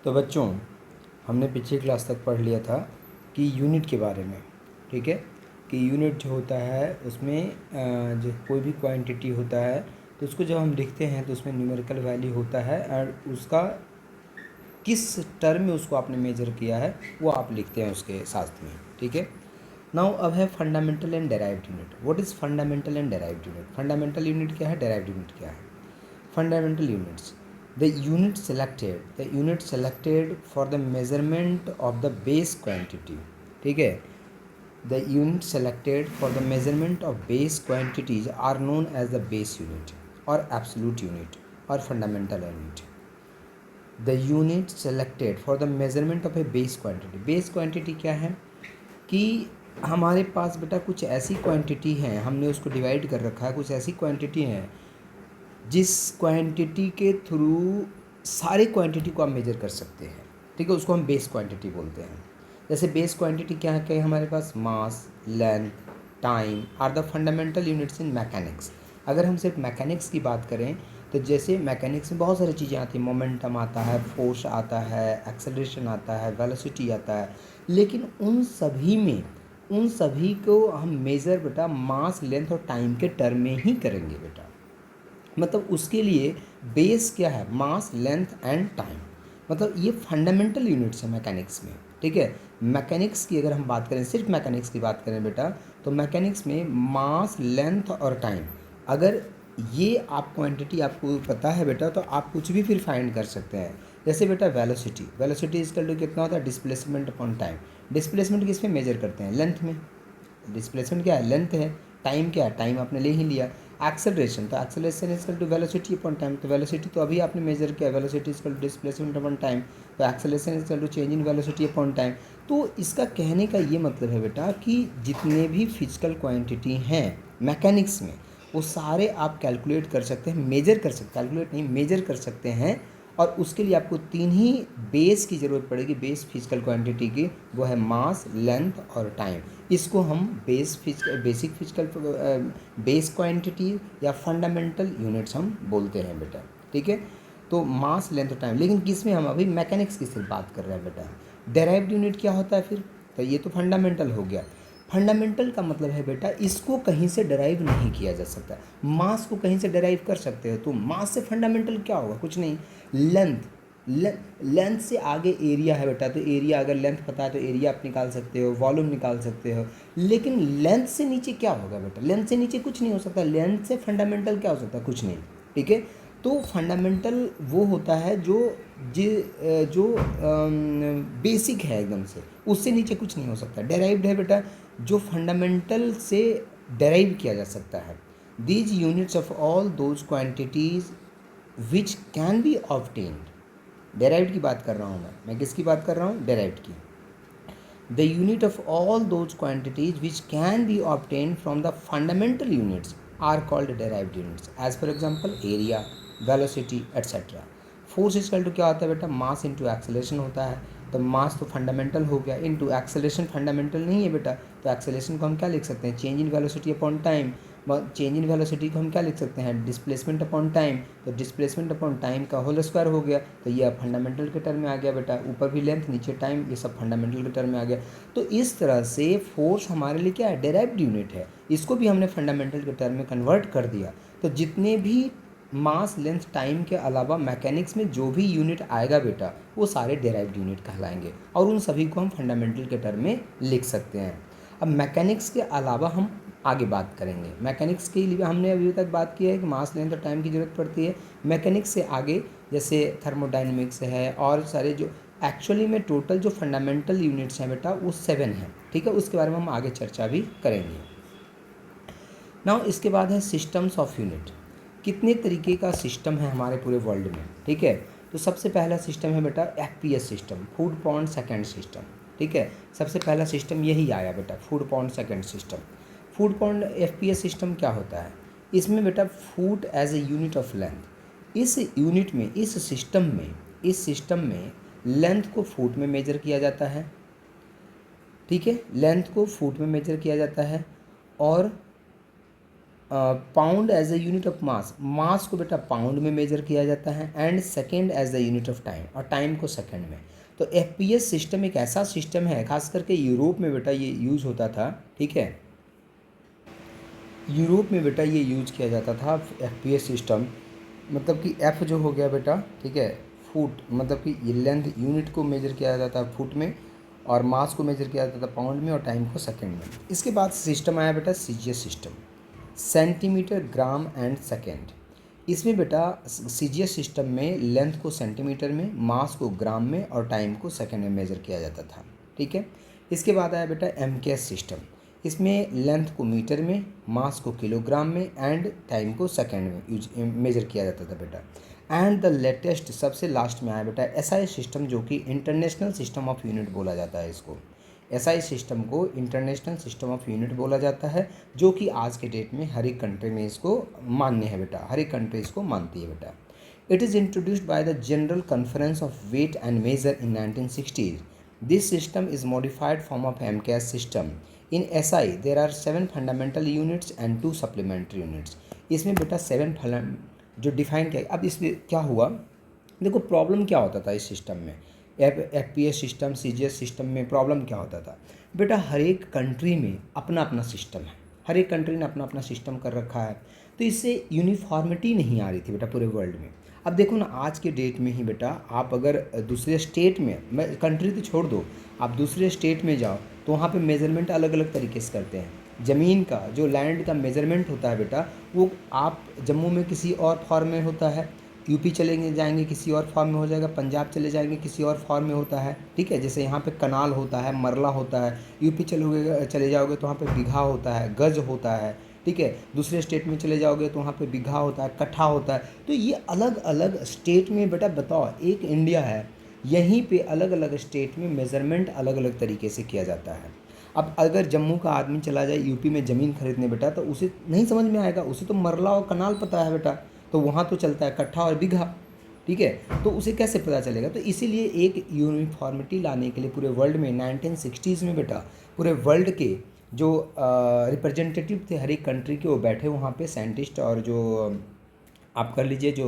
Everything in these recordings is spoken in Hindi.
तो बच्चों, हमने पिछली क्लास तक पढ़ लिया था कि यूनिट के बारे में, ठीक है, कि यूनिट जो होता है उसमें जो कोई भी क्वांटिटी होता है तो उसको जब हम लिखते हैं तो उसमें न्यूमेरिकल वैल्यू होता है और उसका किस टर्म में उसको आपने मेजर किया है वो आप लिखते हैं उसके साथ में, ठीक है। नाउ अब है fundamental and derived unit. What is fundamental and derived unit? Fundamental unit क्या है, डेराइव्ड यूनिट क्या है? Fundamental units, the unit selected for the measurement of the base quantity, ठीक है। The unit selected for the measurement of base quantities are known as the base unit और एब्सोल्यूट यूनिट और fundamental unit. The unit selected for the measurement of a base quantity, base quantity क्या है कि हमारे पास बेटा कुछ ऐसी क्वांटिटी हैं, हमने उसको डिवाइड कर रखा है, कुछ ऐसी क्वांटिटी हैं जिस क्वांटिटी के थ्रू सारी क्वांटिटी को आप मेजर कर सकते हैं, ठीक है, उसको हम बेस क्वांटिटी बोलते हैं। जैसे बेस क्वांटिटी क्या है हमारे पास, mass, length, time are the fundamental units in mechanics. अगर हम सिर्फ मैकेनिक्स की बात करें तो जैसे मैकेनिक्स में बहुत सारी चीज़ें आती हैं, मोमेंटम आता है, फोर्स आता है, एक्सेलरेशन आता है, वेलोसिटी आता है, लेकिन उन सभी को हम मेज़र बेटा मास, लेंथ और टाइम के टर्म में ही करेंगे बेटा। मतलब उसके लिए बेस क्या है, मास, लेंथ एंड टाइम। मतलब ये फंडामेंटल यूनिट्स है मैकेनिक्स में, ठीक है। मैकेनिक्स की अगर हम बात करें, सिर्फ मैकेनिक्स की बात करें बेटा, तो मैकेनिक्स में मास, लेंथ और टाइम, अगर ये आप क्वांटिटी आपको पता है बेटा तो आप कुछ भी फिर फाइंड कर सकते हैं। जैसे बेटा वेलोसिटी इजकल टू कितना होता है, डिस्प्लेसमेंट अपॉन टाइम। डिस्प्लेसमेंट किस में मेजर करते हैं, लेंथ में। डिस्प्लेसमेंट क्या है, लेंथ है। टाइम क्या है, टाइम आपने ले ही लिया। एक्सेलरेशन, तो acceleration is equal to velocity upon time, तो वेलोसिटी तो अभी आपने मेजर किया, velocity is equal to displacement upon time, तो acceleration is equal to change in velocity upon time. तो इसका कहने का ये मतलब है बेटा कि जितने भी फिजिकल क्वांटिटी हैं मैकेनिक्स में वो सारे आप कैलकुलेट कर सकते हैं, मेजर कर सकते, कैलकुलेट नहीं मेजर कर सकते हैं। और उसके लिए आपको तीन ही बेस की ज़रूरत पड़ेगी, बेस फिजिकल क्वांटिटी की, वो है मास, लेंथ और टाइम। इसको हम बेसिक फिजिकल बेस क्वांटिटी या फंडामेंटल यूनिट्स हम बोलते हैं बेटा, ठीक है। तो मास, लेंथ और टाइम, लेकिन किस में, हम अभी मैकेनिक्स की सिर्फ बात कर रहे हैं बेटा। डेराइव्ड यूनिट क्या होता है फिर, तो ये तो फंडामेंटल हो गया। फंडामेंटल का मतलब है बेटा इसको कहीं से डेराइव नहीं किया जा सकता। मास को कहीं से डेराइव कर सकते हो, तो मास से फंडामेंटल क्या होगा, कुछ नहीं। लेंथ से आगे एरिया है बेटा, तो एरिया अगर लेंथ पता है तो एरिया आप निकाल सकते हो, वॉल्यूम निकाल सकते हो। लेकिन लेंथ से नीचे क्या होगा बेटा, लेंथ से नीचे कुछ नहीं हो सकता। लेंथ से फंडामेंटल क्या हो सकता है, कुछ नहीं, ठीक है। तो फंडामेंटल वो होता है जो बेसिक है एकदम से, उससे नीचे कुछ नहीं हो सकता। डेराइव्ड है बेटा जो फंडामेंटल से डेराइव किया जा सकता है। These units of all those quantities which can be obtained. Derived की बात कर रहा हूँ मैं किसकी बात कर रहा हूँ, डेराइव्ड की। The unit of all those quantities which can be obtained from the fundamental units are called derived units, as for example area, velocity etcetera. Force equal to क्या होता है बेटा, मास इंटू एक्सेलरेशन होता है। तो मास तो फंडामेंटल हो गया, इंटू एक्सेलरेशन फंडामेंटल नहीं है बेटा, तो एक्सेलरेशन को हम क्या लिख सकते हैं, change in velocity upon time. Change in velocity को हम क्या लिख सकते हैं, डिस्प्लेसमेंट अपॉन टाइम। तो डिस्प्लेसमेंट अपॉन टाइम का होल स्क्वायर हो गया, तो ये अब फंडामेंटल के टर्म में आ गया बेटा। ऊपर भी लेंथ, नीचे टाइम, ये सब फंडामेंटल के टर्म में आ गया। तो इस तरह से फोर्स हमारे लिए क्या है, डेराइव्ड यूनिट है, इसको भी हमने फंडामेंटल के टर्म में कन्वर्ट कर दिया। तो जितने भी मास, लेंथ, टाइम के अलावा मैकेनिक्स में जो भी यूनिट आएगा बेटा वो सारे डेराइव्ड यूनिट कहलाएंगे, और उन सभी को हम फंडामेंटल के टर्म में लिख सकते हैं। अब मैकेनिक्स के अलावा हम आगे बात करेंगे। मैकेनिक्स के लिए हमने अभी तक बात की है कि मास, लेंथ और टाइम की ज़रूरत पड़ती है। मैकेनिक्स से आगे जैसे थर्मोडाइनमिक्स है और सारे जो एक्चुअली में टोटल जो फंडामेंटल यूनिट्स हैं बेटा वो 7 हैं, ठीक है। उसके बारे में हम आगे चर्चा भी करेंगे। नाउ इसके बाद है सिस्टम्स ऑफ यूनिट। कितने तरीके का सिस्टम है हमारे पूरे वर्ल्ड में, ठीक है। तो सबसे पहला सिस्टम है बेटा FPS system, food pound second system, ठीक है। सबसे पहला सिस्टम यही आया बेटा, food pound second system. Food pound FPS system क्या होता है, इसमें बेटा food as a unit of length, इस यूनिट में, इस सिस्टम में लेंथ को फुट में मेजर किया जाता है, ठीक है। लेंथ को फुट में मेजर किया जाता है और pound as a unit of mass को बेटा पाउंड में मेजर किया जाता है, and second as the unit of time, और टाइम को सेकेंड में। तो FPS सिस्टम एक ऐसा सिस्टम है, खास करके यूरोप में बेटा ये यूज़ होता था, ठीक है, यूरोप में बेटा ये यूज किया जाता था FPS सिस्टम। मतलब कि F जो हो गया बेटा, ठीक है, फुट, मतलब कि ये लेंथ यूनिट को मेजर किया जाता है फुट में, और मास को मेजर किया जाता था पाउंड में, और टाइम को सेकंड में। इसके बाद सिस्टम आया बेटा CGS system, centimetre, gram and second. इसमें बेटा CGS सिस्टम में लेंथ को सेंटीमीटर में, मास को ग्राम में, और टाइम को सेकेंड में मेजर किया जाता था, ठीक है। इसके बाद आया बेटा MKS सिस्टम। इसमें लेंथ को मीटर में, मास को किलोग्राम में, एंड टाइम को सेकेंड में यूज मेजर किया जाता था बेटा। एंड द लेटेस्ट सबसे लास्ट में आया बेटा SI सिस्टम, जो कि इंटरनेशनल सिस्टम ऑफ यूनिट बोला जाता है इसको। SI सिस्टम को इंटरनेशनल सिस्टम ऑफ यूनिट बोला जाता है, जो कि आज के डेट में हर एक कंट्री में इसको मान्य है बेटा, हर एक कंट्री इसको मानती है बेटा। It is introduced by the general conference of weight and measure in 1960s. This system is modified form of MKS system. In SI there are 7 fundamental units and 2 supplementary units. इसमें बेटा 7 जो डिफाइन किया। अब इसमें क्या हुआ, देखो प्रॉब्लम क्या होता था इस सिस्टम में, FPS सिस्टम, CGS सिस्टम में प्रॉब्लम क्या होता था बेटा, हर एक कंट्री में अपना अपना सिस्टम है, हर एक कंट्री ने अपना अपना सिस्टम कर रखा है, तो इससे यूनिफॉर्मिटी नहीं आ रही थी बेटा पूरे वर्ल्ड में। अब देखो ना, आज के डेट में ही बेटा आप अगर दूसरे स्टेट में, मैं कंट्री तो छोड़ दो, आप दूसरे स्टेट में जाओ तो वहाँ पे मेज़रमेंट अलग अलग तरीके से करते हैं। ज़मीन का जो लैंड का मेज़रमेंट होता है बेटा, वो आप जम्मू में किसी और फॉर्म में होता है, यूपी चलेंगे जाएंगे किसी और फॉर्म में हो जाएगा, पंजाब चले जाएंगे किसी और फॉर्म में होता है, ठीक है। जैसे यहाँ पे कनाल होता है, मरला होता है, यूपी चले जाओगे तो वहाँ पे बीघा होता है, गज होता है, ठीक है। दूसरे स्टेट में चले जाओगे तो वहाँ पे बीघा होता है, कट्ठा होता है। तो ये अलग अलग स्टेट में बेटा, बताओ एक इंडिया है, यहीं पे अलग अलग स्टेट में मेज़रमेंट अलग अलग तरीके से किया जाता है। अब अगर जम्मू का आदमी चला जाए यूपी में ज़मीन खरीदने बेटा, तो उसे नहीं समझ में आएगा, उसे तो मरला और कनाल पता है बेटा, तो वहाँ तो चलता है कट्ठा और बीघा, ठीक है, तो उसे कैसे पता चलेगा। तो इसीलिए एक यूनिफॉर्मिटी लाने के लिए पूरे वर्ल्ड में 1960s में बेटा पूरे वर्ल्ड के जो रिप्रेजेंटेटिव थे हर एक कंट्री के, वो बैठे वहाँ पे साइंटिस्ट और जो आप कर लीजिए जो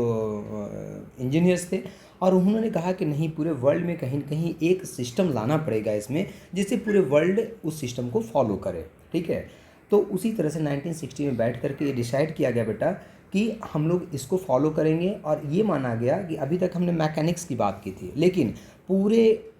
इंजीनियर्स थे, और उन्होंने कहा कि नहीं, पूरे वर्ल्ड में कहीं न कहीं एक सिस्टम लाना पड़ेगा इसमें, जिससे पूरे वर्ल्ड उस सिस्टम को फॉलो करे, ठीक है। तो उसी तरह से 1960 में बैठ करके ये डिसाइड किया गया बेटा कि हम लोग इसको फॉलो करेंगे, और ये माना गया कि अभी तक हमने मैकेनिक्स की बात की थी, लेकिन पूरे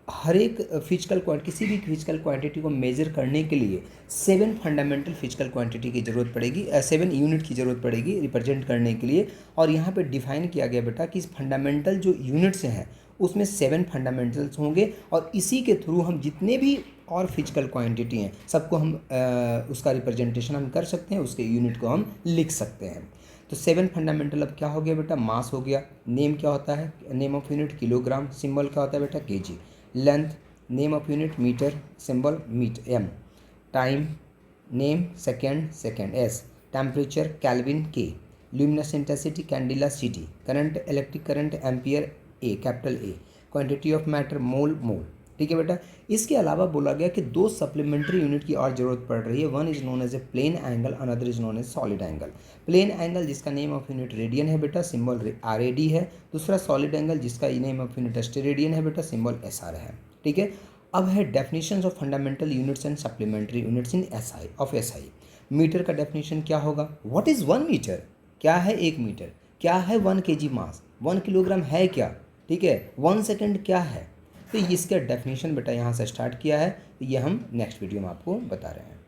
हर एक फिजिकल किसी भी फिजिकल क्वांटिटी को मेजर करने के लिए 7 फंडामेंटल फिजिकल क्वांटिटी की ज़रूरत पड़ेगी, 7 यूनिट की ज़रूरत पड़ेगी रिप्रेजेंट करने के लिए। और यहाँ पे डिफाइन किया गया बेटा कि इस फंडामेंटल जो यूनिट्स हैं उसमें 7 फंडामेंटल्स होंगे, और इसी के थ्रू हम जितने भी और फिजिकल क्वांटिटी हैं सबको हम उसका रिप्रेजेंटेशन हम कर सकते हैं, उसके यूनिट को हम लिख सकते हैं। तो 7 फंडामेंटल अब क्या हो गया बेटा, मास हो गया, नेम क्या होता है, name of unit kilogram, symbol क्या होता है बेटा kg, length, name of unit metre, symbol m, time, name second s, temperature kelvin K, luminous intensity candela CD, current electric current ampere A, capital A, quantity of matter mole, ठीक है बेटा। इसके अलावा बोला गया कि 2 सप्लीमेंट्री यूनिट की और ज़रूरत पड़ रही है। One is known as a plane angle, another is known as solid angle. Plane angle जिसका नेम ऑफ यूनिट रेडियन है बेटा, सिंबल RAD है। दूसरा सॉलिड एंगल जिसका नेम ऑफ यूनिट स्टेरेडियन है बेटा, सिंबल SR है, ठीक है। अब है definitions of fundamental units and supplementary units in SI। Metre का डेफिनेशन क्या होगा, व्हाट इज़ 1 मीटर, क्या है 1 मीटर, क्या है 1 kg मास, 1 किलोग्राम है क्या, ठीक है, 1 सेकेंड क्या है। तो इसका डेफिनेशन बेटा यहाँ से स्टार्ट किया है, तो ये हम नेक्स्ट वीडियो में आपको बता रहे हैं।